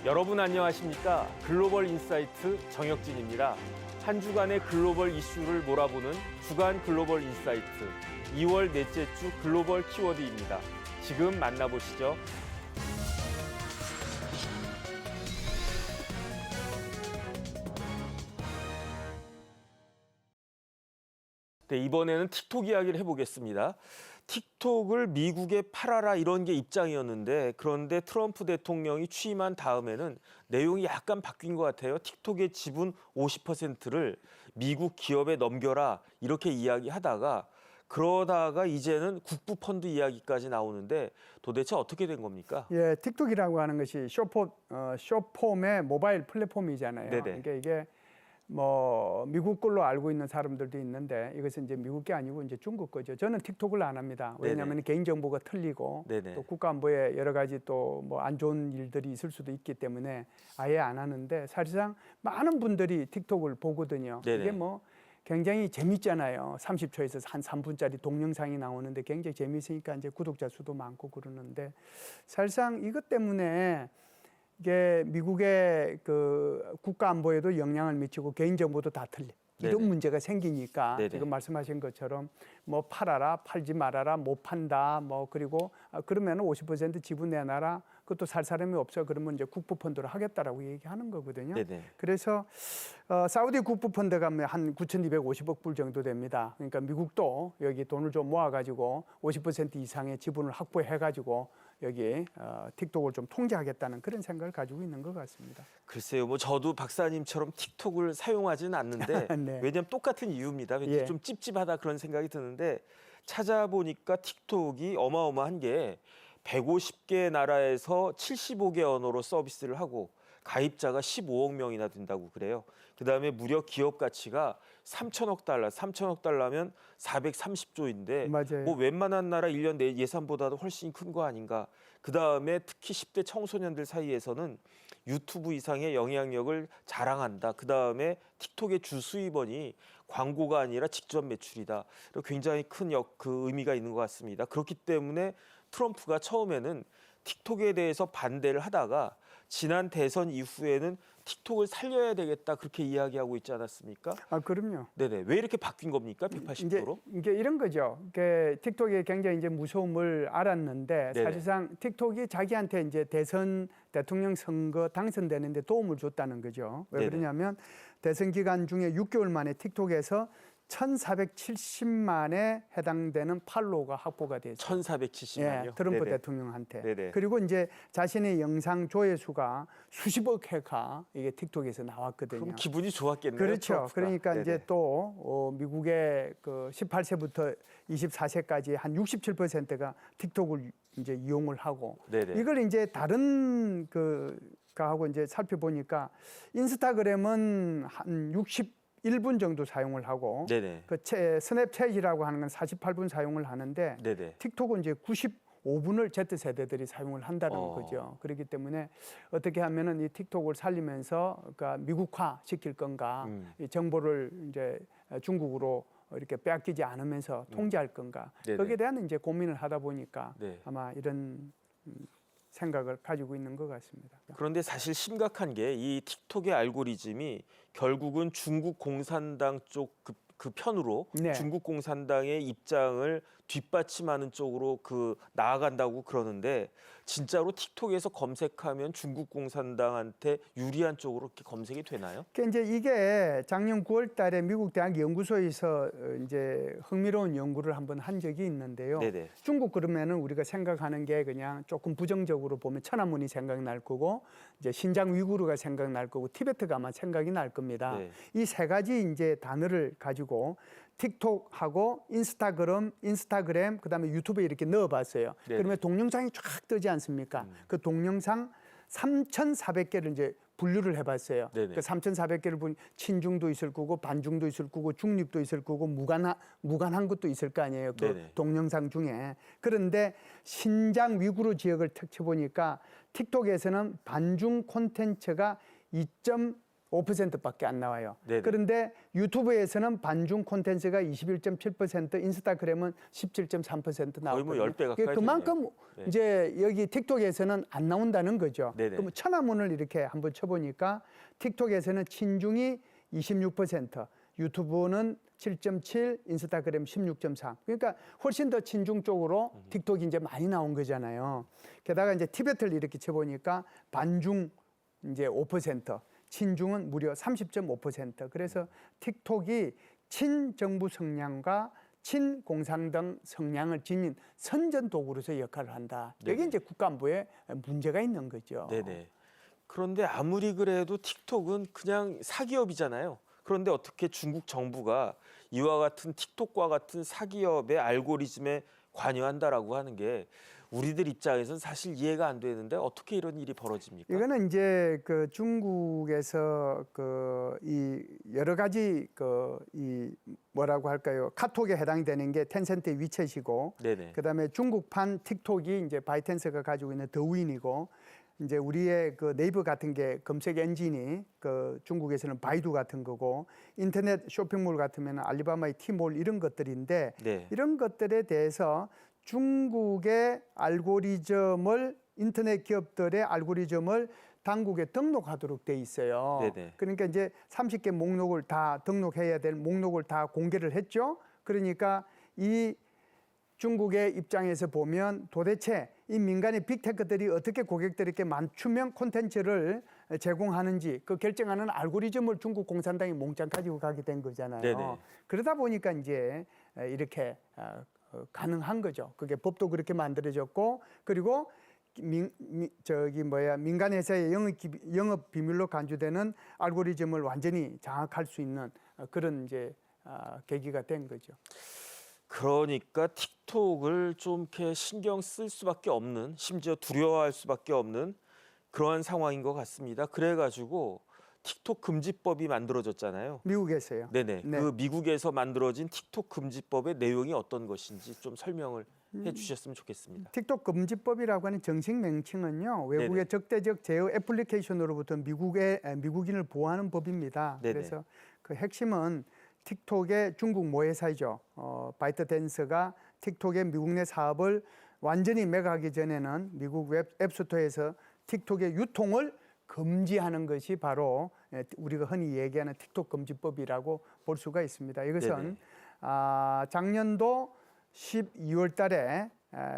여러분 안녕하십니까? 글로벌 인사이트 정혁진입니다. 한 주간의 글로벌 이슈를 몰아보는 주간 글로벌 인사이트 2월 넷째 주 글로벌 키워드입니다. 지금 만나보시죠. 네, 이번에는 틱톡 이야기를 해보겠습니다. 틱톡을 미국에 팔아라 이런 게 입장이었는데 그런데 트럼프 대통령이 취임한 다음에는 내용이 약간 바뀐 것 같아요. 틱톡의 지분 50%를 미국 기업에 넘겨라 이렇게 이야기하다가 그러다가 이제는 국부 펀드 이야기까지 나오는데 도대체 어떻게 된 겁니까? 예, 틱톡이라고 하는 것이 숏폼의 모바일 플랫폼이잖아요. 네네. 그러니까 이게 뭐 미국 걸로 알고 있는 사람들도 있는데 이것은 이제 미국 게 아니고 이제 중국 거죠. 저는 틱톡을 안 합니다. 왜냐하면 개인 정보가 틀리고 네네. 또 국가안보에 여러 가지 또 뭐 안 좋은 일들이 있을 수도 있기 때문에 아예 안 하는데 사실상 많은 분들이 틱톡을 보거든요. 네네. 이게 뭐 굉장히 재밌잖아요. 30초에서 한 3분짜리 동영상이 나오는데 굉장히 재미있으니까 이제 구독자 수도 많고 그러는데 사실상 이것 때문에 이게 미국의 그 국가 안보에도 영향을 미치고 개인 정보도 다 틀려. 이런 네네. 문제가 생기니까 네네. 지금 말씀하신 것처럼 뭐 팔아라, 팔지 말아라, 못 판다, 뭐 그리고 그러면 50% 지분 내놔라. 그것도 살 사람이 없어. 그러면 이제 국부 펀드로 하겠다라고 얘기하는 거거든요. 네네. 그래서 사우디 국부 펀드가 한 9,250억 불 정도 됩니다. 그러니까 미국도 여기 돈을 좀 모아가지고 50% 이상의 지분을 확보해가지고 여기 틱톡을 좀 통제하겠다는 그런 생각을 가지고 있는 것 같습니다. 글쎄요, 뭐 저도 박사님처럼 틱톡을 사용하지는 않는데 네. 왜냐하면 똑같은 이유입니다. 왠지 예. 좀 찝찝하다 그런 생각이 드는데 찾아보니까 틱톡이 어마어마한 게 150개 나라에서 75개 언어로 서비스를 하고 가입자가 15억 명이나 된다고 그래요. 그다음에 무려 기업 가치가 3천억 달러, 3천억 달러면 430조인데 맞아요. 뭐 웬만한 나라 1년 내 예산보다도 훨씬 큰 거 아닌가. 그다음에 특히 10대 청소년들 사이에서는 유튜브 이상의 영향력을 자랑한다. 그다음에 틱톡의 주 수입원이 광고가 아니라 직접 매출이다. 굉장히 큰 그 의미가 있는 것 같습니다. 그렇기 때문에 트럼프가 처음에는 틱톡에 대해서 반대를 하다가 지난 대선 이후에는 틱톡을 살려야 되겠다 그렇게 이야기하고 있지 않았습니까? 그럼요. 네네. 왜 이렇게 바뀐 겁니까? 180도로? 이게 이런 거죠. 틱톡이 굉장히 이제 무서움을 알았는데 네네. 사실상 틱톡이 자기한테 이제 대선 대통령 선거 당선되는데 도움을 줬다는 거죠. 왜 네네. 그러냐면 대선 기간 중에 6개월 만에 틱톡에서 1,470만에 해당되는 팔로우가 확보가 됐어요. 1470만요. 예, 트럼프 네네. 대통령한테. 네네. 그리고 이제 자신의 영상 조회수가 수십억 회가 이게 틱톡에서 나왔거든요. 그럼 기분이 좋았겠네요. 그렇죠. 트럼프가. 그러니까 네네. 이제 또 미국의 그 18세부터 24세까지 한 67%가 틱톡을 이제 이용을 하고 네네. 이걸 이제 다른 하고 이제 살펴보니까 인스타그램은 한 61분 정도 사용을 하고 네네. 그 스냅챗이라고 하는 건 48분 사용을 하는데 네네. 틱톡은 이제 95분을 Z세대들이 사용을 한다는 거죠. 그렇기 때문에 어떻게 하면은 이 틱톡을 살리면서 그러니까 미국화 시킬 건가, 이 정보를 이제 중국으로 이렇게 빼앗기지 않으면서 통제할 건가. 네네. 거기에 대한 이제 고민을 하다 보니까 네. 아마 이런 생각을 가지고 있는 것 같습니다. 그런데 사실 심각한 게 이 틱톡의 알고리즘이 결국은 중국 공산당 쪽 그 편으로 네. 중국 공산당의 입장을 뒷받침하는 쪽으로 나아간다고 그러는데 진짜로 틱톡에서 검색하면 중국 공산당한테 유리한 쪽으로 이렇게 검색이 되나요? 그러니까 이제 이게 작년 9월 달에 미국 대학 연구소에서 이제 흥미로운 연구를 한번 한 적이 있는데요. 네네. 중국 그러면은 우리가 생각하는 게 그냥 조금 부정적으로 보면 천안문이 생각날 거고 이제 신장 위구르가 생각날 거고 티베트가 아마 생각이 날 겁니다. 네. 이 세 가지 이제 단어를 가지고 틱톡하고 인스타그램 그다음에 유튜브에 이렇게 넣어봤어요. 네네. 그러면 동영상이 쫙 뜨지 않습니까? 그 동영상 3,400개를 이제 분류를 해봤어요. 네네. 그 3,400개를 보니 친중도 있을 거고 반중도 있을 거고 중립도 있을 거고 무관한 것도 있을 거 아니에요. 그 네네. 동영상 중에. 그런데 신장 위구르 지역을 탁 쳐보니까 틱톡에서는 반중 콘텐츠가 2.5 5%밖에 안 나와요. 네네. 그런데 유튜브에서는 반중 콘텐츠가 21.7%, 인스타그램은 17.3% 거의 뭐 나오거든요. 10배 가까이 그만큼 네. 이제 여기 틱톡에서는 안 나온다는 거죠. 네네. 그럼 천하문을 이렇게 한번 쳐보니까 틱톡에서는 친중이 26%, 유튜브는 7.7, 인스타그램 16.3. 그러니까 훨씬 더 친중 쪽으로 틱톡이 이제 많이 나온 거잖아요. 게다가 이제 티베트를 이렇게 쳐보니까 반중 이제 5%, 친중은 무려 30.5%. 그래서 틱톡이 친정부 성향과 친공산당 성향을 지닌 선전 도구로서 역할을 한다. 여기 네네. 이제 국가안보에 문제가 있는 거죠. 네네. 그런데 아무리 그래도 틱톡은 그냥 사기업이잖아요. 그런데 어떻게 중국 정부가 이와 같은 틱톡과 같은 사기업의 알고리즘에 관여한다라고 하는 게 우리들 입장에서는 사실 이해가 안 되는데 어떻게 이런 일이 벌어집니까? 이거는 이제 그 중국에서 그 이 여러 가지 그 이 뭐라고 할까요? 카톡에 해당되는 게 텐센트의 위챗이고, 네네. 그다음에 중국판 틱톡이 이제 바이텐스가 가지고 있는 더윈이고, 이제 우리의 그 네이버 같은 게 검색 엔진이 그 중국에서는 바이두 같은 거고, 인터넷 쇼핑몰 같으면 알리바바의 티몰 이런 것들인데, 네. 이런 것들에 대해서 중국의 알고리즘을, 인터넷 기업들의 알고리즘을 당국에 등록하도록 돼 있어요. 네네. 그러니까 이제 30개 목록을 다 등록해야 될 목록을 다 공개를 했죠. 그러니까 이 중국의 입장에서 보면 도대체 이 민간의 빅테크들이 어떻게 고객들에게 맞춤형 콘텐츠를 제공하는지 그 결정하는 알고리즘을 중국 공산당이 몽땅 가지고 가게 된 거잖아요. 네네. 그러다 보니까 이제 이렇게 가능한 거죠. 그게 법도 그렇게 만들어졌고, 그리고 민간 회사의 영업 비밀로 간주되는 알고리즘을 완전히 장악할 수 있는 그런 이제 계기가 된 거죠. 그러니까 틱톡을 좀 이렇게 신경 쓸 수밖에 없는, 심지어 두려워할 수밖에 없는 그러한 상황인 것 같습니다. 그래가지고 틱톡 금지법이 만들어졌잖아요. 미국에서요. 네네. 네. 그 미국에서 만들어진 틱톡 금지법의 내용이 어떤 것인지 좀 설명을 해주셨으면 좋겠습니다. 틱톡 금지법이라고 하는 정식 명칭은요, 외국의 네네. 적대적 제어 애플리케이션으로부터 미국인을 보호하는 법입니다. 네네. 그래서 그 핵심은 틱톡의 중국 모회사이죠. 바이트댄스가 틱톡의 미국 내 사업을 완전히 매각하기 전에는 미국 앱스토어에서 틱톡의 유통을 금지하는 것이 바로 우리가 흔히 얘기하는 틱톡 금지법이라고 볼 수가 있습니다. 이것은 작년도 12월 달에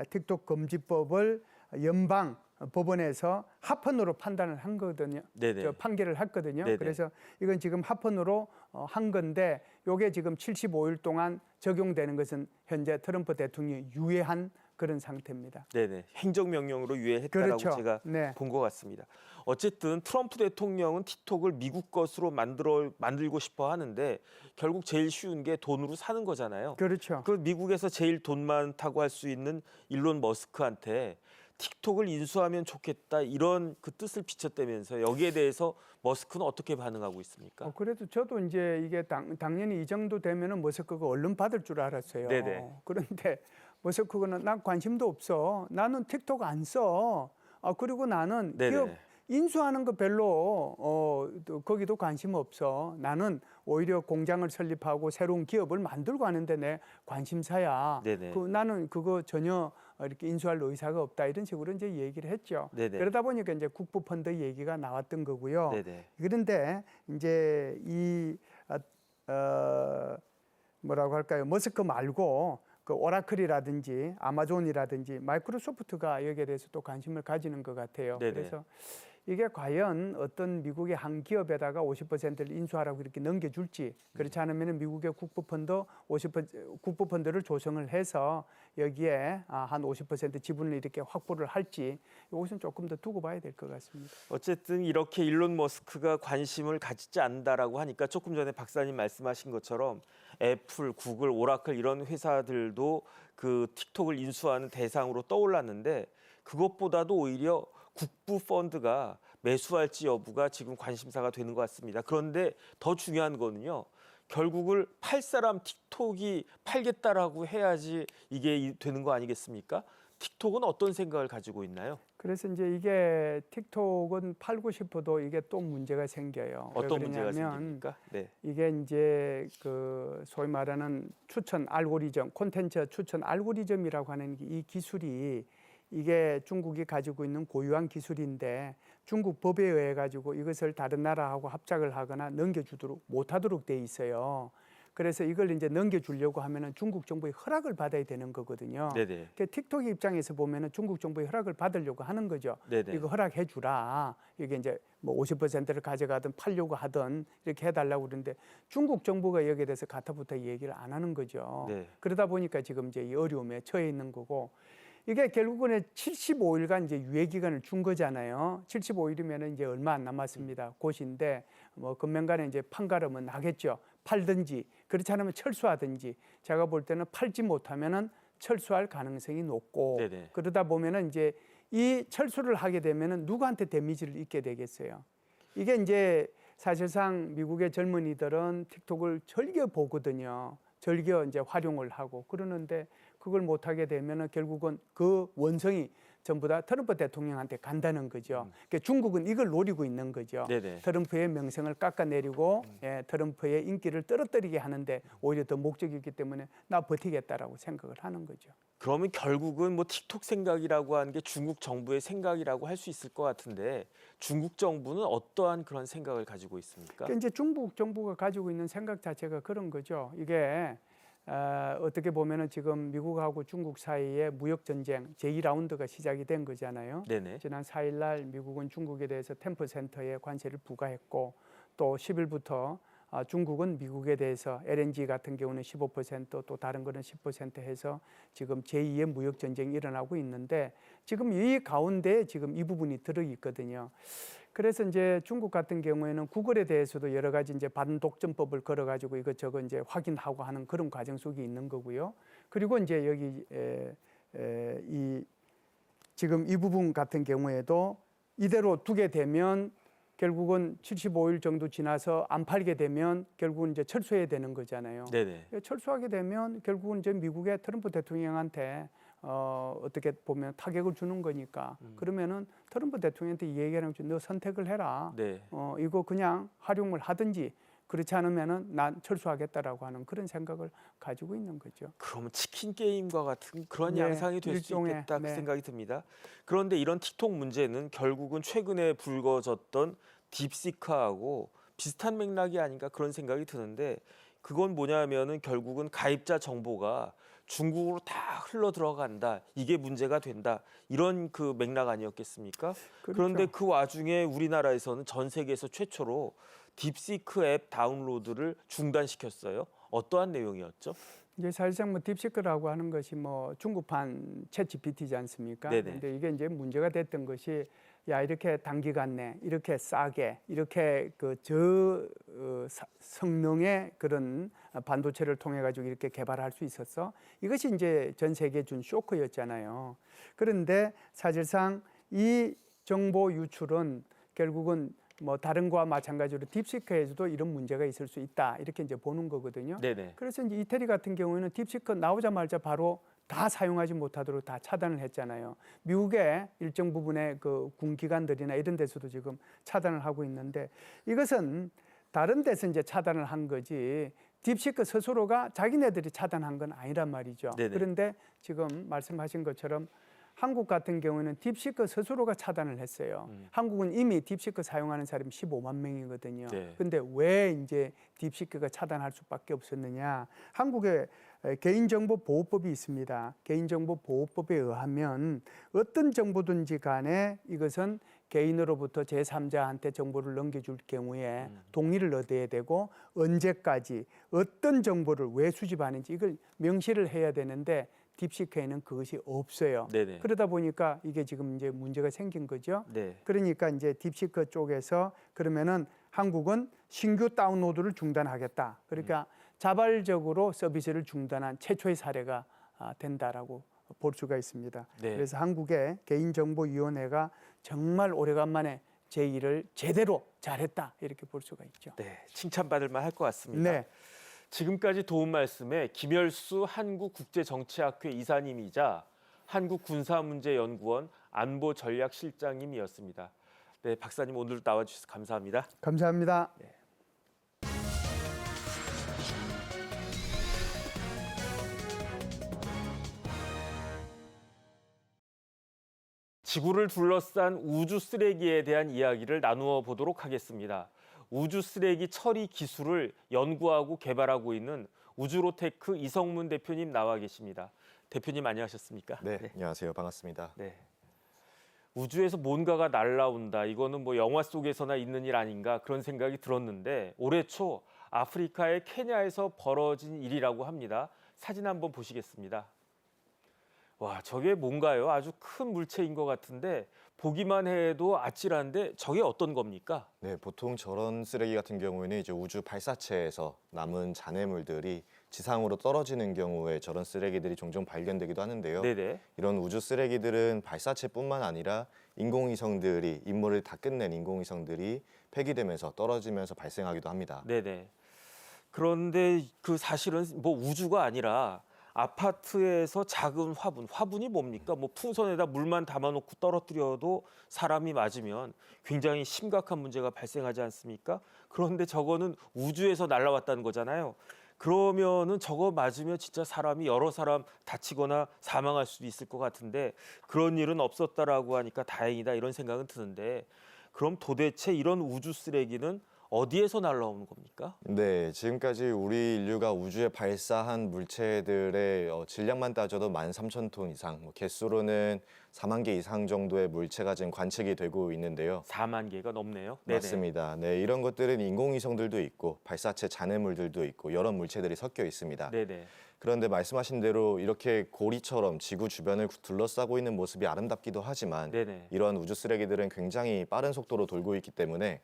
틱톡 금지법을 연방 법원에서 합헌으로 판단을 한 거거든요. 네네. 판결을 했거든요. 네네. 그래서 이건 지금 합헌으로 한 건데, 요게 지금 75일 동안 적용되는 것은 현재 트럼프 대통령이 유예한 그런 상태입니다. 네네. 행정명령으로 유예했다라고 그렇죠. 제가 네. 본 것 같습니다. 어쨌든 트럼프 대통령은 틱톡을 미국 것으로 만들고 싶어 하는데 결국 제일 쉬운 게 돈으로 사는 거잖아요. 그렇죠. 그 미국에서 제일 돈 많다고 할 수 있는 일론 머스크한테 틱톡을 인수하면 좋겠다 이런 그 뜻을 비췄다면서 여기에 대해서 머스크는 어떻게 반응하고 있습니까? 그래도 저도 이제 이게 당연히 이 정도 되면은 머스크가 얼른 받을 줄 알았어요. 네네. 그런데 머스크는 난 관심도 없어. 나는 틱톡 안 써. 그리고 나는 네네. 기업 인수하는 거 별로 또 거기도 관심 없어. 나는 오히려 공장을 설립하고 새로운 기업을 만들고 하는데 내 관심사야. 네네. 나는 그거 전혀 이렇게 인수할 의사가 없다, 이런 식으로 이제 얘기를 했죠. 네네. 그러다 보니까 이제 국부 펀드 얘기가 나왔던 거고요. 네네. 그런데 이제 뭐라고 할까요? 머스크 말고 그 오라클이라든지 아마존이라든지 마이크로소프트가 여기에 대해서 또 관심을 가지는 것 같아요. 네네. 그래서 이게 과연 어떤 미국의 한 기업에다가 50%를 인수하라고 이렇게 넘겨줄지, 그렇지 않으면 미국의 국부펀드 50% 국부펀드를 조성을 해서 여기에 한 50% 지분을 이렇게 확보를 할지, 이것은 조금 더 두고 봐야 될 것 같습니다. 어쨌든 이렇게 일론 머스크가 관심을 가지지 않는다라고 하니까 조금 전에 박사님 말씀하신 것처럼 애플, 구글, 오라클 이런 회사들도 그 틱톡을 인수하는 대상으로 떠올랐는데 그것보다도 오히려 국부 펀드가 매수할지 여부가 지금 관심사가 되는 것 같습니다. 그런데 더 중요한 거는요. 결국을 팔 사람 틱톡이 팔겠다라고 해야지 이게 되는 거 아니겠습니까? 틱톡은 어떤 생각을 가지고 있나요? 그래서 이제 이게 틱톡은 팔고 싶어도 이게 또 문제가 생겨요. 왜 어떤 문제가 그러냐면 생깁니까? 네. 이게 이제 그 소위 말하는 추천 알고리즘, 콘텐츠 추천 알고리즘이라고 하는 이 기술이 이게 중국이 가지고 있는 고유한 기술인데 중국 법에 의해 가지고 이것을 다른 나라하고 합작을 하거나 넘겨주도록 못하도록 돼 있어요. 그래서 이걸 이제 넘겨주려고 하면은 중국 정부의 허락을 받아야 되는 거거든요. 네네. 그 틱톡 입장에서 보면은 중국 정부의 허락을 받으려고 하는 거죠. 네네. 이거 허락해 주라. 이게 이제 뭐 50%를 가져가든 팔려고 하든 이렇게 해달라고 그러는데 중국 정부가 여기에 대해서 가타부타 얘기를 안 하는 거죠. 네. 그러다 보니까 지금 이제 이 어려움에 처해 있는 거고 이게 결국은 75일간 이제 유예 기간을 준 거잖아요. 75일이면 이제 얼마 안 남았습니다. 곧인데 뭐 금년간에 이제 판가름은 나겠죠. 팔든지 그렇지 않으면 철수하든지 제가 볼 때는 팔지 못하면은 철수할 가능성이 높고 네네. 그러다 보면은 이제 이 철수를 하게 되면은 누구한테 데미지를 입게 되겠어요. 이게 이제 사실상 미국의 젊은이들은 틱톡을 즐겨 보거든요. 즐겨 이제 활용을 하고 그러는데 그걸 못 하게 되면은 결국은 그 원성이 전부 다 트럼프 대통령한테 간다는 거죠. 그러니까 중국은 이걸 노리고 있는 거죠. 네네. 트럼프의 명성을 깎아내리고 트럼프의 인기를 떨어뜨리게 하는데 오히려 더 목적이 있기 때문에 나 버티겠다라고 생각을 하는 거죠. 그러면 결국은 뭐 틱톡 생각이라고 하는 게 중국 정부의 생각이라고 할 수 있을 것 같은데 중국 정부는 어떠한 그런 생각을 가지고 있습니까? 그러니까 이제 중국 정부가 가지고 있는 생각 자체가 그런 거죠. 이게 어떻게 보면은 지금 미국하고 중국 사이에 무역 전쟁 제2라운드가 시작이 된 거잖아요. 네네. 지난 4일 날 미국은 중국에 대해서 10%의 관세를 부과했고 또 10일부터 중국은 미국에 대해서 LNG 같은 경우는 15%또 다른 거는 10% 해서 지금 제2의 무역 전쟁이 일어나고 있는데 지금 이 가운데 지금 이 부분이 들어 있거든요. 그래서 이제 중국 같은 경우에는 구글에 대해서도 여러 가지 이제 반독점법을 걸어가지고 이것저것 이제 확인하고 하는 그런 과정 속에 있는 거고요. 그리고 이제 여기 이 지금 이 부분 같은 경우에도 이대로 두게 되면 결국은 75일 정도 지나서 안 팔게 되면 결국은 이제 철수해야 되는 거잖아요. 네네. 철수하게 되면 결국은 이제 미국의 트럼프 대통령한테 어떻게 보면 타격을 주는 거니까 그러면은 트럼프 대통령한테 이 얘기하는 거죠. 너 선택을 해라. 네. 이거 그냥 활용을 하든지 그렇지 않으면은 난 철수하겠다라고 하는 그런 생각을 가지고 있는 거죠. 그러면 치킨 게임과 같은 그런 네, 양상이 될 수 일종의, 있겠다 그 네. 생각이 듭니다. 그런데 이런 틱톡 문제는 결국은 최근에 불거졌던 딥시크하고 비슷한 맥락이 아닌가 그런 생각이 드는데 그건 뭐냐면은 결국은 가입자 정보가 중국으로 다 흘러 들어간다. 이게 문제가 된다. 이런 그 맥락 아니었겠습니까? 그렇죠. 그런데 그 와중에 우리나라에서는 전 세계에서 최초로 딥시크 앱 다운로드를 중단시켰어요. 어떠한 내용이었죠? 이제 사실상 뭐 딥시크라고 하는 것이 뭐 중국판 챗GPT지 않습니까? 네네. 근데 이게 이제 문제가 됐던 것이 야 이렇게 단기간 내 이렇게 싸게 이렇게 그 성능의 그런 반도체를 통해 가지고 이렇게 개발할 수 있었어. 이것이 이제 전 세계에 준 쇼크였잖아요. 그런데 사실상 이 정보 유출은 결국은 뭐 다른 거와 마찬가지로 딥시크에서도 이런 문제가 있을 수 있다 이렇게 이제 보는 거거든요. 네네. 그래서 이제 이태리 같은 경우에는 딥시크 나오자마자 바로 다 사용하지 못하도록 다 차단을 했잖아요. 미국의 일정 부분의 그 군기관들이나 이런 데서도 지금 차단을 하고 있는데 이것은 다른 데서 이제 차단을 한 거지 딥시크 스스로가 자기네들이 차단한 건 아니란 말이죠. 네네. 그런데 지금 말씀하신 것처럼 한국 같은 경우는 딥시크 스스로가 차단을 했어요. 한국은 이미 딥시크 사용하는 사람이 15만 명이거든요. 네. 근데 왜 이제 딥시크가 차단할 수밖에 없었느냐? 한국의 개인정보보호법이 있습니다. 개인정보보호법에 의하면 어떤 정보든지 간에 이것은 개인으로부터 제3자한테 정보를 넘겨줄 경우에 동의를 얻어야 되고 언제까지 어떤 정보를 왜 수집하는지 이걸 명시를 해야 되는데 딥시크에는 그것이 없어요. 네네. 그러다 보니까 이게 지금 이제 문제가 생긴 거죠. 네. 그러니까 이제 딥시크 쪽에서 그러면은 한국은 신규 다운로드를 중단하겠다. 그러니까 자발적으로 서비스를 중단한 최초의 사례가 된다라고 볼 수가 있습니다. 네. 그래서 한국의 개인정보위원회가 정말 오래간만에 제 일을 제대로 잘했다 이렇게 볼 수가 있죠. 네. 칭찬받을 만 할 것 같습니다. 네. 지금까지 도움 말씀에 김열수 한국국제정치학회 이사님이자 한국군사문제연구원 안보전략실장님이었습니다. 네, 박사님 오늘 나와주셔서 감사합니다. 감사합니다. 네. 지구를 둘러싼 우주 쓰레기에 대한 이야기를 나누어 보도록 하겠습니다. 우주 쓰레기 처리 기술을 연구하고 개발하고 있는 우주로테크 이성문 대표님 나와 계십니다. 대표님 안녕하셨습니까? 네, 안녕하세요. 반갑습니다. 네. 우주에서 뭔가가 날아온다. 이거는 뭐 영화 속에서나 있는 일 아닌가 그런 생각이 들었는데 올해 초 아프리카의 케냐에서 벌어진 일이라고 합니다. 사진 한번 보시겠습니다. 와, 저게 뭔가요? 아주 큰 물체인 것 같은데 보기만 해도 아찔한데 저게 어떤 겁니까? 네, 보통 저런 쓰레기 같은 경우에는 이제 우주 발사체에서 남은 잔해물들이 지상으로 떨어지는 경우에 저런 쓰레기들이 종종 발견되기도 하는데요. 네네. 이런 우주 쓰레기들은 발사체뿐만 아니라 인공위성들이 임무를 다 끝낸 인공위성들이 폐기되면서 떨어지면서 발생하기도 합니다. 네네. 그런데 그 사실은 뭐 우주가 아니라 아파트에서 작은 화분이 뭡니까? 뭐 풍선에다 물만 담아놓고 떨어뜨려도 사람이 맞으면 굉장히 심각한 문제가 발생하지 않습니까? 그런데 저거는 우주에서 날아왔다는 거잖아요. 그러면은 저거 맞으면 진짜 사람이 여러 사람 다치거나 사망할 수도 있을 것 같은데 그런 일은 없었다라고 하니까 다행이다 이런 생각은 드는데 그럼 도대체 이런 우주 쓰레기는 어디에서 날아오는 겁니까? 네, 지금까지 우리 인류가 우주에 발사한 물체들의 질량만 따져도 13,000톤 이상, 개수로는 4만 개 이상 정도의 물체가 지금 관측이 되고 있는데요. 4만 개가 넘네요. 네네. 맞습니다. 네, 이런 것들은 인공위성들도 있고 발사체 잔해물들도 있고 여러 물체들이 섞여 있습니다. 네네. 그런데 말씀하신 대로 이렇게 고리처럼 지구 주변을 둘러싸고 있는 모습이 아름답기도 하지만 네네. 이러한 우주 쓰레기들은 굉장히 빠른 속도로 돌고 있기 때문에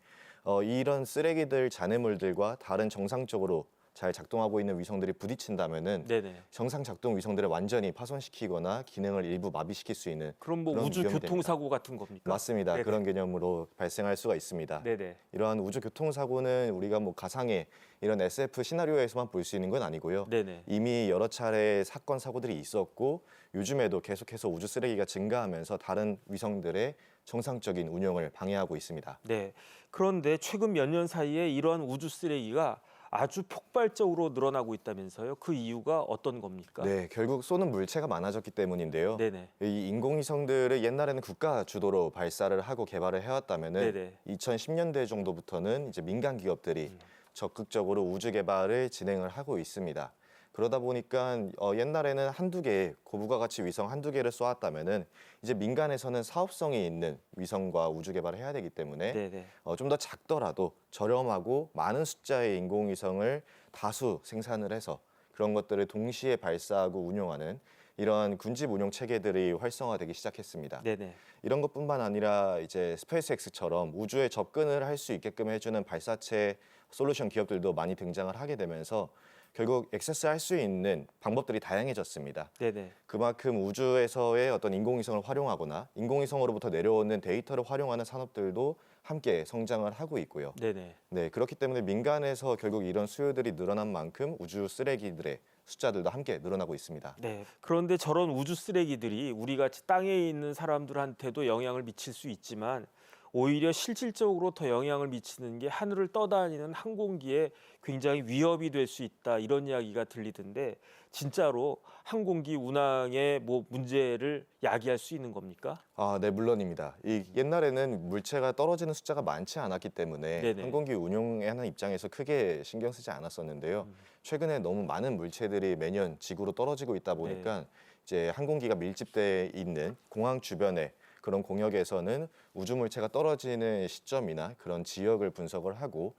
이런 쓰레기들 잔해물들과 다른 정상적으로 잘 작동하고 있는 위성들이 부딪힌다면은 네네. 정상 작동 위성들을 완전히 파손시키거나 기능을 일부 마비시킬 수 있는 그럼 뭐 그런 우주 위험이 교통사고 같은 겁니까? 맞습니다. 네네. 그런 개념으로 발생할 수가 있습니다. 네네. 이러한 우주 교통사고는 우리가 뭐 가상의 이런 SF 시나리오에서만 볼 수 있는 건 아니고요. 네네. 이미 여러 차례 사건 사고들이 있었고 요즘에도 계속해서 우주 쓰레기가 증가하면서 다른 위성들의 정상적인 운영을 방해하고 있습니다. 네. 그런데 최근 몇 년 사이에 이러한 우주 쓰레기가 아주 폭발적으로 늘어나고 있다면서요? 그 이유가 어떤 겁니까? 네, 결국 쏘는 물체가 많아졌기 때문인데요. 네네. 이 인공위성들을 옛날에는 국가 주도로 발사를 하고 개발을 해왔다면은 네네. 2010년대 정도부터는 이제 민간 기업들이 적극적으로 우주 개발을 진행을 하고 있습니다. 그러다 보니까 옛날에는 한두 개, 고부가 가치 위성 한두 개를 쏘았다면은 이제 민간에서는 사업성이 있는 위성과 우주 개발을 해야 되기 때문에 네네. 좀 더 작더라도 저렴하고 많은 숫자의 인공위성을 다수 생산을 해서 그런 것들을 동시에 발사하고 운용하는 이러한 군집 운용 체계들이 활성화되기 시작했습니다. 네네. 이런 것뿐만 아니라 이제 스페이스X처럼 우주에 접근을 할 수 있게끔 해주는 발사체 솔루션 기업들도 많이 등장을 하게 되면서 결국 액세스할 수 있는 방법들이 다양해졌습니다. 네네. 그만큼 우주에서의 어떤 인공위성을 활용하거나 인공위성으로부터 내려오는 데이터를 활용하는 산업들도 함께 성장을 하고 있고요. 네네. 네, 그렇기 때문에 민간에서 결국 이런 수요들이 늘어난 만큼 우주 쓰레기들의 숫자들도 함께 늘어나고 있습니다. 네. 그런데 저런 우주 쓰레기들이 우리 같이 땅에 있는 사람들한테도 영향을 미칠 수 있지만 오히려 실질적으로 더 영향을 미치는 게 하늘을 떠다니는 항공기에 굉장히 위협이 될 수 있다 이런 이야기가 들리던데 진짜로 항공기 운항에 뭐 문제를 야기할 수 있는 겁니까? 아, 네, 물론입니다. 이 옛날에는 물체가 떨어지는 숫자가 많지 않았기 때문에 네네. 항공기 운용하는 입장에서 크게 신경 쓰지 않았었는데요. 최근에 너무 많은 물체들이 매년 지구로 떨어지고 있다 보니까 이제 항공기가 밀집돼 있는 공항 주변에 그런 공역에서는 우주 물체가 떨어지는 시점이나 그런 지역을 분석을 하고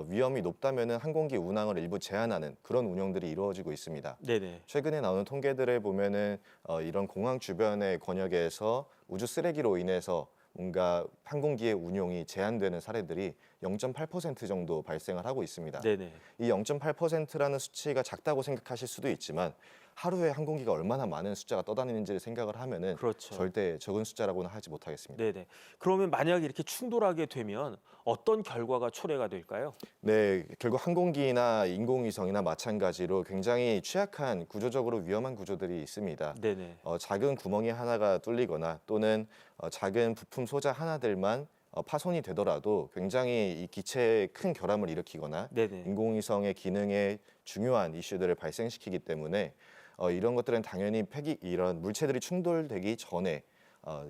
위험이 높다면은 항공기 운항을 일부 제한하는 그런 운영들이 이루어지고 있습니다. 네네. 최근에 나오는 통계들을 보면은 이런 공항 주변의 권역에서 우주 쓰레기로 인해서 뭔가 항공기의 운용이 제한되는 사례들이 0.8% 정도 발생을 하고 있습니다. 네네. 이 0.8%라는 수치가 작다고 생각하실 수도 있지만 하루에 항공기가 얼마나 많은 숫자가 떠다니는지를 생각을 하면은 그렇죠. 절대 적은 숫자라고는 하지 못하겠습니다. 네네. 그러면 만약에 이렇게 충돌하게 되면 어떤 결과가 초래가 될까요? 네, 결국 항공기나 인공위성이나 마찬가지로 굉장히 취약한 구조적으로 위험한 구조들이 있습니다. 네네. 작은 구멍이 하나가 뚫리거나 또는 작은 부품 소자 하나들만 파손이 되더라도 굉장히 이 기체에 큰 결함을 일으키거나 네네. 인공위성의 기능에 중요한 이슈들을 발생시키기 때문에 이런 것들은 당연히 이런 물체들이 충돌되기 전에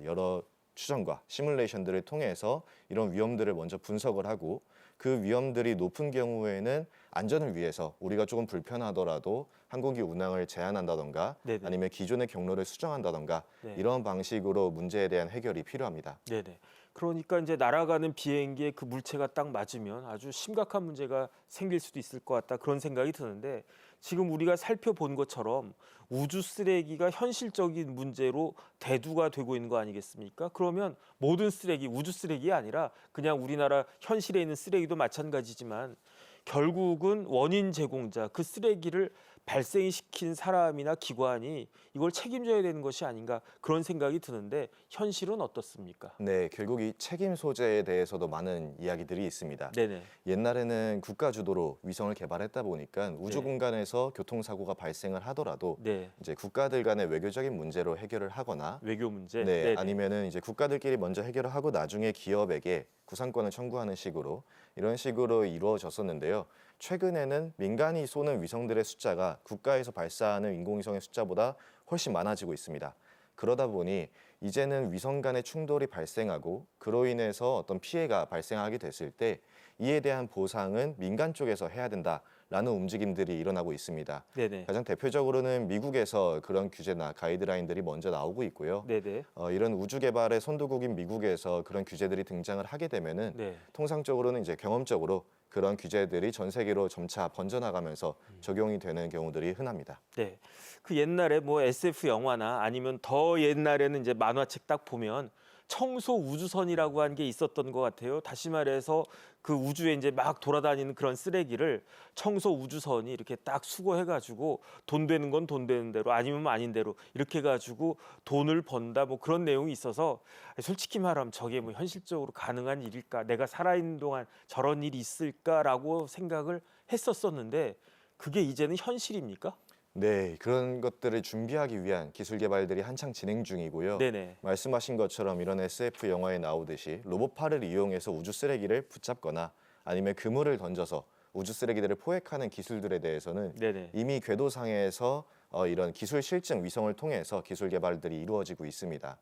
여러 추정과 시뮬레이션들을 통해서 이런 위험들을 먼저 분석을 하고 그 위험들이 높은 경우에는 안전을 위해서 우리가 조금 불편하더라도 항공기 운항을 제한한다던가 네네. 아니면 기존의 경로를 수정한다던가 네. 이런 방식으로 문제에 대한 해결이 필요합니다. 네네. 그러니까 이제 날아가는 비행기에 그 물체가 딱 맞으면 아주 심각한 문제가 생길 수도 있을 것 같다 그런 생각이 드는데 지금 우리가 살펴본 것처럼 우주 쓰레기가 현실적인 문제로 대두가 되고 있는 거 아니겠습니까? 그러면 모든 쓰레기, 우주 쓰레기 아니라 그냥 우리나라 현실에 있는 쓰레기도 마찬가지지만 결국은 원인 제공자, 그 쓰레기를 발생시킨 사람이나 기관이 이걸 책임져야 되는 것이 아닌가 그런 생각이 드는데 현실은 어떻습니까? 네, 결국 이 책임 소재에 대해서도 많은 이야기들이 있습니다. 네네. 옛날에는 국가 주도로 위성을 개발했다 보니까 우주 네. 공간에서 교통사고가 발생을 하더라도 네. 이제 국가들 간의 외교적인 문제로 해결을 하거나 외교 문제. 네, 네네. 아니면은 이제 국가들끼리 먼저 해결을 하고 나중에 기업에게 구상권을 청구하는 식으로 이런 식으로 이루어졌었는데요. 최근에는 민간이 쏘는 위성들의 숫자가 국가에서 발사하는 인공위성의 숫자보다 훨씬 많아지고 있습니다. 그러다 보니 이제는 위성 간의 충돌이 발생하고 그로 인해서 어떤 피해가 발생하게 됐을 때 이에 대한 보상은 민간 쪽에서 해야 된다라는 움직임들이 일어나고 있습니다. 네네. 가장 대표적으로는 미국에서 그런 규제나 가이드라인들이 먼저 나오고 있고요. 네네. 이런 우주 개발의 선도국인 미국에서 그런 규제들이 등장을 하게 되면은 네. 통상적으로는 이제 경험적으로 그런 규제들이 전 세계로 점차 번져나가면서 적용이 되는 경우들이 흔합니다. 네. 그 옛날에 뭐 SF 영화나 아니면 더 옛날에는 이제 만화책 딱 보면 청소 우주선이라고 한 게 있었던 것 같아요. 다시 말해서 그 우주에 이제 막 돌아다니는 그런 쓰레기를 청소 우주선이 이렇게 딱 수거해가지고 돈 되는 건 돈 되는 대로 아니면 아닌 대로 이렇게 해가지고 돈을 번다 뭐 그런 내용이 있어서 솔직히 말하면 저게 뭐 현실적으로 가능한 일일까? 내가 살아있는 동안 저런 일이 있을까라고 생각을 했었었는데 그게 이제는 현실입니까? 네, 그런 것들을 준비하기 위한 기술 개발들이 한창 진행 중이고요. 네네. 말씀하신 것처럼 이런 SF 영화에 나오듯이 로봇팔을 이용해서 우주 쓰레기를 붙잡거나 아니면 그물을 던져서 우주 쓰레기들을 포획하는 기술들에 대해서는 네네. 이미 궤도상에서 이런 기술 실증 위성을 통해서 기술 개발들이 이루어지고 있습니다.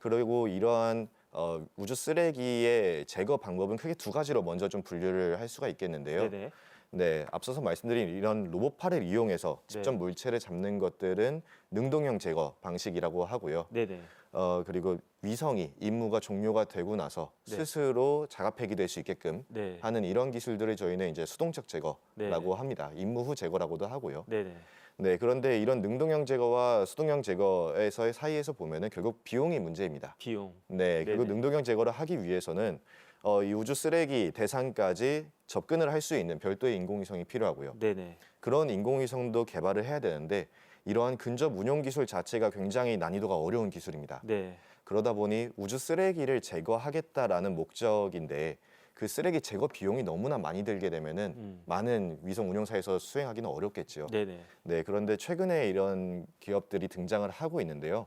그리고 이러한 우주 쓰레기의 제거 방법은 크게 두 가지로 먼저 좀 분류를 할 수가 있겠는데요. 네네. 네, 앞서서 말씀드린 이런 로봇팔을 이용해서 직접 네. 물체를 잡는 것들은 능동형 제거 방식이라고 하고요. 네네. 그리고 위성이 임무가 종료가 되고 나서 네. 스스로 자가 폐기될 수 있게끔 네. 하는 이런 기술들을 저희는 이제 수동적 제거라고 네. 합니다. 임무 후 제거라고도 하고요. 네네. 네, 그런데 이런 능동형 제거와 수동형 제거에서의 사이에서 보면은 결국 비용이 문제입니다. 비용. 네, 그리고 네네. 능동형 제거를 하기 위해서는 이 우주 쓰레기 대상까지 접근을 할 수 있는 별도의 인공위성이 필요하고요. 네네. 그런 인공위성도 개발을 해야 되는데 이러한 근접 운용 기술 자체가 굉장히 난이도가 어려운 기술입니다. 네. 그러다 보니 우주 쓰레기를 제거하겠다라는 목적인데 그 쓰레기 제거 비용이 너무나 많이 들게 되면은 많은 위성 운용사에서 수행하기는 어렵겠죠. 네네. 네, 그런데 최근에 이런 기업들이 등장을 하고 있는데요.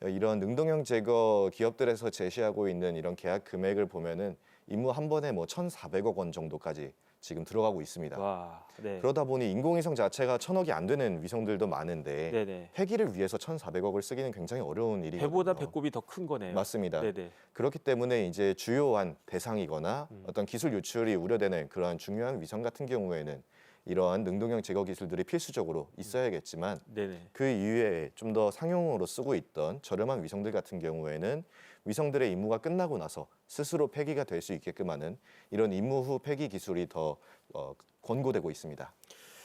이런 능동형 제거 기업들에서 제시하고 있는 이런 계약 금액을 보면은 임무 한 번에 뭐 1,400억 원 정도까지 지금 들어가고 있습니다. 와. 네. 그러다 보니 인공위성 자체가 1,000억이 안 되는 위성들도 많은데 네네. 폐기를 위해서 1,400억을 쓰기는 굉장히 어려운 일이거든요. 배보다 배꼽이 더 큰 거네요. 맞습니다. 네네. 그렇기 때문에 이제 주요한 대상이거나 어떤 기술 유출이 우려되는 그러한 중요한 위성 같은 경우에는 이러한 능동형 제거 기술들이 필수적으로 있어야겠지만 네네. 그 이외에 좀 더 상용으로 쓰고 있던 저렴한 위성들 같은 경우에는 위성들의 임무가 끝나고 나서 스스로 폐기가 될 수 있게끔 하는 이런 임무 후 폐기 기술이 더 권고되고 있습니다.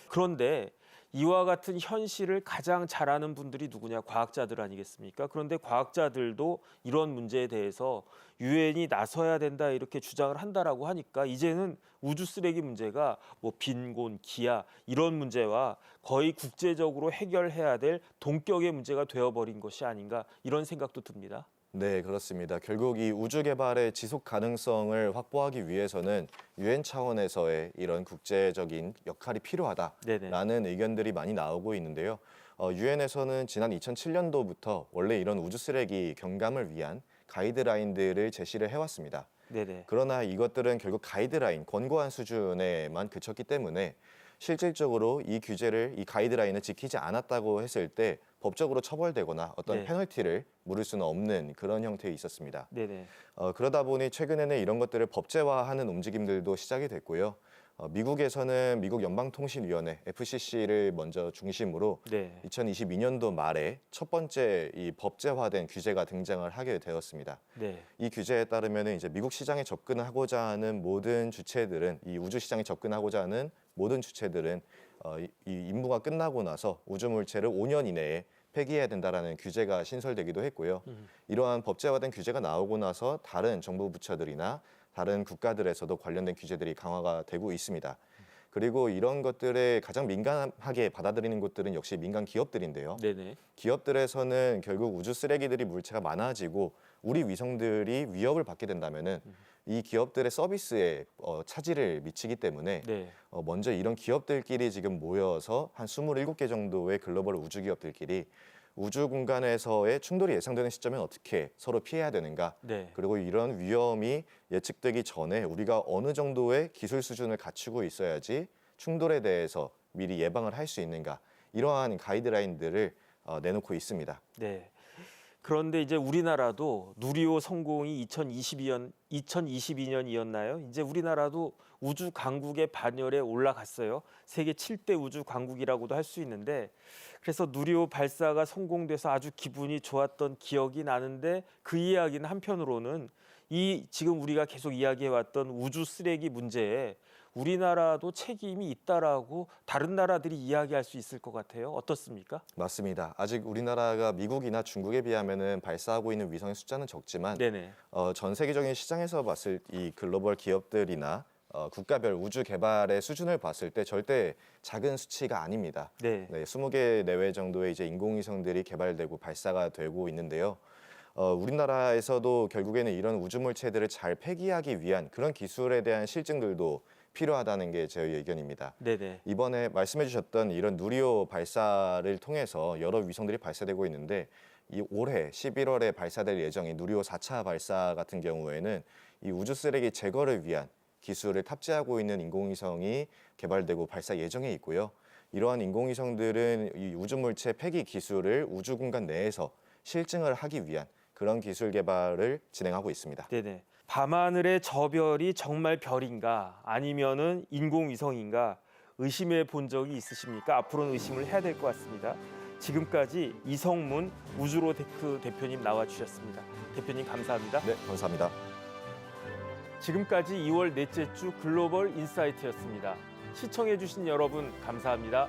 그런데 이와 같은 현실을 가장 잘 아는 분들이 누구냐? 과학자들 아니겠습니까? 그런데 과학자들도 이런 문제에 대해서 유엔이 나서야 된다 이렇게 주장을 한다라고 하니까 이제는 우주 쓰레기 문제가 뭐 빈곤, 기아 이런 문제와 거의 국제적으로 해결해야 될 동격의 문제가 되어버린 것이 아닌가 이런 생각도 듭니다. 네, 그렇습니다. 결국 이 우주 개발의 지속 가능성을 확보하기 위해서는 유엔 차원에서의 이런 국제적인 역할이 필요하다라는 의견들이 많이 나오고 있는데요. 유엔에서는 지난 2007년도부터 원래 이런 우주 쓰레기 경감을 위한 가이드라인들을 제시를 해왔습니다. 네네. 그러나 이것들은 결국 가이드라인, 권고안 수준에만 그쳤기 때문에 실질적으로 이 규제를, 이 가이드라인을 지키지 않았다고 했을 때 법적으로 처벌되거나 어떤 네. 페널티를 물을 수는 없는 그런 형태에 있었습니다. 네네. 그러다 보니 최근에는 이런 것들을 법제화하는 움직임들도 시작이 됐고요. 미국에서는 미국 연방통신위원회 FCC를 먼저 중심으로 네. 2022년도 말에 첫 번째 이 법제화된 규제가 등장을 하게 되었습니다. 네. 이 규제에 따르면 이제 미국 시장에 접근하고자 하는 모든 주체들은 이 우주 시장에 접근하고자 하는 모든 주체들은 이 임무가 끝나고 나서 우주 물체를 5년 이내에 폐기해야 된다라는 규제가 신설되기도 했고요. 이러한 법제화된 규제가 나오고 나서 다른 정부 부처들이나 다른 국가들에서도 관련된 규제들이 강화가 되고 있습니다. 그리고 이런 것들에 가장 민감하게 받아들이는 곳들은 역시 민간 기업들인데요. 네네. 기업들에서는 결국 우주 쓰레기들이 물체가 많아지고 우리 위성들이 위협을 받게 된다면은 이 기업들의 서비스에 차질을 미치기 때문에 네. 먼저 이런 기업들끼리 지금 모여서 한 27개 정도의 글로벌 우주 기업들끼리 우주 공간에서의 충돌이 예상되는 시점엔 어떻게 서로 피해야 되는가, 네. 그리고 이런 위험이 예측되기 전에 우리가 어느 정도의 기술 수준을 갖추고 있어야지 충돌에 대해서 미리 예방을 할 수 있는가, 이러한 가이드라인들을 내놓고 있습니다. 네. 그런데 이제 우리나라도 누리호 성공이 2022년이었나요? 이제 우리나라도 우주 강국의 반열에 올라갔어요. 세계 7대 우주 강국이라고도 할 수 있는데, 그래서 누리호 발사가 성공돼서 아주 기분이 좋았던 기억이 나는데, 그 이야기는 한편으로는 이 지금 우리가 계속 이야기해왔던 우주 쓰레기 문제에 우리나라도 책임이 있다라고 다른 나라들이 이야기할 수 있을 것 같아요. 어떻습니까? 맞습니다. 아직 우리나라가 미국이나 중국에 비하면은 발사하고 있는 위성의 숫자는 적지만 네네. 전 세계적인 시장에서 봤을 이 글로벌 기업들이나 국가별 우주 개발의 수준을 봤을 때 절대 작은 수치가 아닙니다. 네. 네, 20개 내외 정도의 이제 인공위성들이 개발되고 발사가 되고 있는데요. 우리나라에서도 결국에는 이런 우주 물체들을 잘 폐기하기 위한 그런 기술에 대한 실증들도 필요하다는 게 제 의견입니다. 네네. 이번에 말씀해 주셨던 이런 누리호 발사를 통해서 여러 위성들이 발사되고 있는데, 이 올해 11월에 발사될 예정인 누리호 4차 발사 같은 경우에는 이 우주 쓰레기 제거를 위한 기술을 탑재하고 있는 인공위성이 개발되고 발사 예정에 있고요. 이러한 인공위성들은 이 우주 물체 폐기 기술을 우주 공간 내에서 실증을 하기 위한 그런 기술 개발을 진행하고 있습니다. 네네. 밤하늘의 저 별이 정말 별인가 아니면은 인공위성인가 의심해 본 적이 있으십니까? 앞으로는 의심을 해야 될 것 같습니다. 지금까지 이성문 우주로테크 대표님 나와 주셨습니다. 대표님 감사합니다. 네, 감사합니다. 지금까지 2월 넷째 주 글로벌 인사이트였습니다. 시청해 주신 여러분 감사합니다.